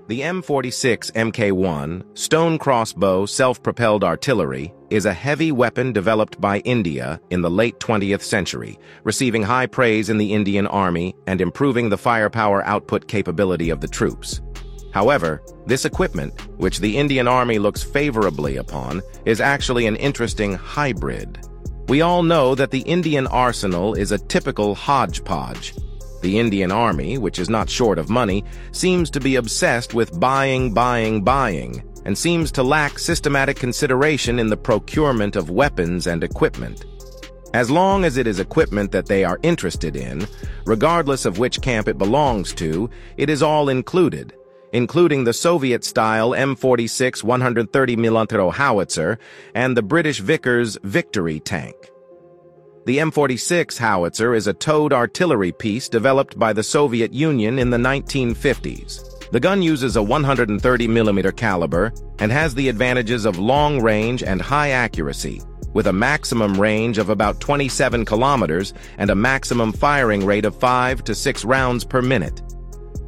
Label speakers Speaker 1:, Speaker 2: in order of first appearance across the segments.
Speaker 1: The M46 Mk1 stone crossbow self-propelled artillery is a heavy weapon developed by India in the late 20th century, receiving high praise in the Indian Army and improving the firepower output capability of the troops. However, this equipment, which the Indian Army looks favorably upon, is actually an interesting hybrid. We all know that the Indian arsenal is a typical hodgepodge. The Indian Army, which is not short of money, seems to be obsessed with buying, and seems to lack systematic consideration in the procurement of weapons and equipment. As long as it is equipment that they are interested in, regardless of which camp it belongs to, it is all included, including the Soviet-style M46 130mm howitzer and the British Vickers Victory tank. The M46 howitzer is a towed artillery piece developed by the Soviet Union in the 1950s. The gun uses a 130mm caliber and has the advantages of long range and high accuracy, with a maximum range of about 27 kilometers and a maximum firing rate of 5 to 6 rounds per minute.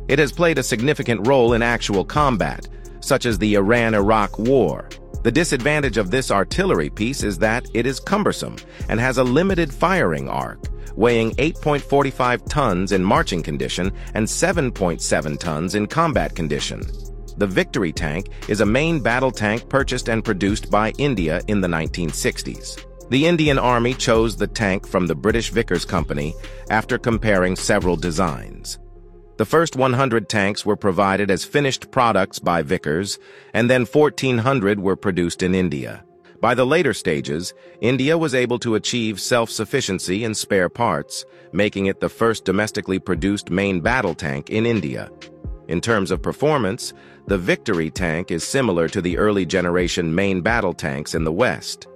Speaker 1: It has played a significant role in actual combat, such as the Iran-Iraq War. The disadvantage of this artillery piece is that it is cumbersome and has a limited firing arc, weighing 8.45 tons in marching condition and 7.7 tons in combat condition. The Victory tank is a main battle tank purchased and produced by India in the 1960s. The Indian Army chose the tank from the British Vickers Company after comparing several designs. The first 100 tanks were provided as finished products by Vickers, and then 1,400 were produced in India. By the later stages, India was able to achieve self-sufficiency in spare parts, making it the first domestically produced main battle tank in India. In terms of performance, the Victory tank is similar to the early generation main battle tanks in the West.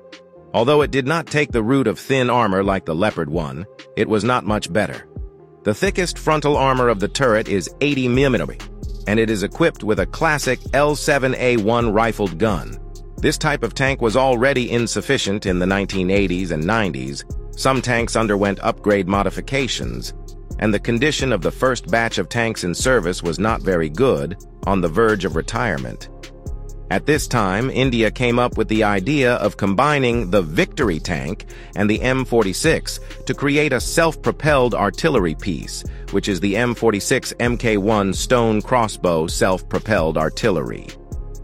Speaker 1: Although it did not take the route of thin armor like the Leopard 1, it was not much better. The thickest frontal armor of the turret is 80mm, and it is equipped with a classic L7A1 rifled gun. This type of tank was already insufficient in the 1980s and 90s. Some tanks underwent upgrade modifications, and the condition of the first batch of tanks in service was not very good, on the verge of retirement. At this time, India came up with the idea of combining the Victory tank and the M46 to create a self-propelled artillery piece, which is the M46 Mk1 stone crossbow self-propelled artillery.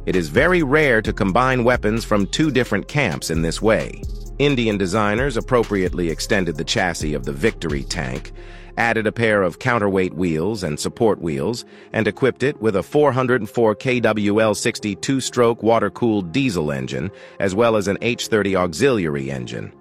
Speaker 1: It is very rare to combine weapons from two different camps in this way. Indian designers appropriately extended the chassis of the Victory tank, added a pair of counterweight wheels and support wheels, and equipped it with a 404 kWL-60 two-stroke water-cooled diesel engine, as well as an H30 auxiliary engine.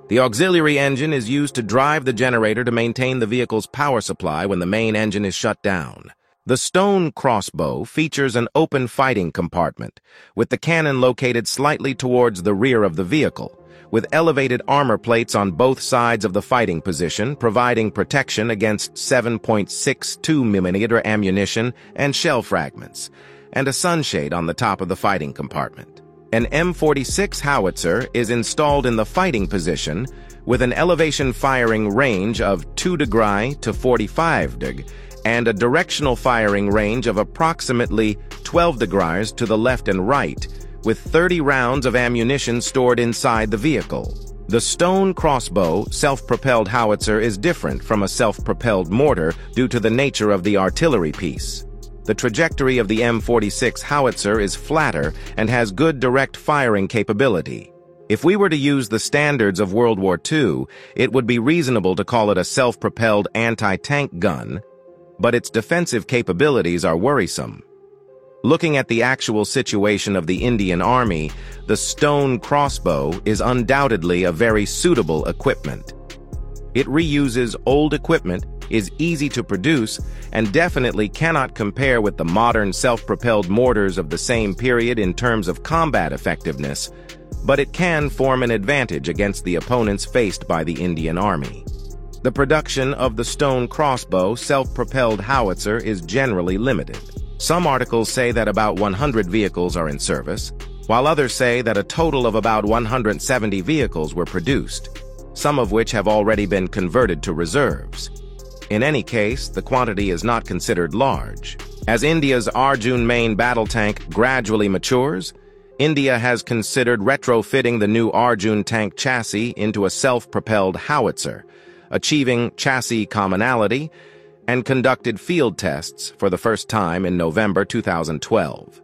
Speaker 1: The auxiliary engine is used to drive the generator to maintain the vehicle's power supply when the main engine is shut down. The stone crossbow features an open fighting compartment, with the cannon located slightly towards the rear of the vehicle, with elevated armor plates on both sides of the fighting position, providing protection against 7.62mm ammunition and shell fragments, and a sunshade on the top of the fighting compartment. An M46 howitzer is installed in the fighting position with an elevation firing range of 2 degrees to 45 degrees and a directional firing range of approximately 12 degrees to the left and right, with 30 rounds of ammunition stored inside the vehicle. The stone crossbow self-propelled howitzer is different from a self-propelled mortar due to the nature of the artillery piece. The trajectory of the M46 howitzer is flatter and has good direct firing capability. If we were to use the standards of World War II, it would be reasonable to call it a self-propelled anti-tank gun, but its defensive capabilities are worrisome. Looking at the actual situation of the Indian Army, the stone crossbow is undoubtedly a very suitable equipment. It reuses old equipment, is easy to produce, and definitely cannot compare with the modern self-propelled mortars of the same period in terms of combat effectiveness, but it can form an advantage against the opponents faced by the Indian Army. The production of the stone crossbow self-propelled howitzer is generally limited. Some articles say that about 100 vehicles are in service, while others say that a total of about 170 vehicles were produced, some of which have already been converted to reserves. In any case, the quantity is not considered large. As India's Arjun main battle tank gradually matures, India has considered retrofitting the new Arjun tank chassis into a self-propelled howitzer, achieving chassis commonality, and conducted field tests for the first time in November 2012.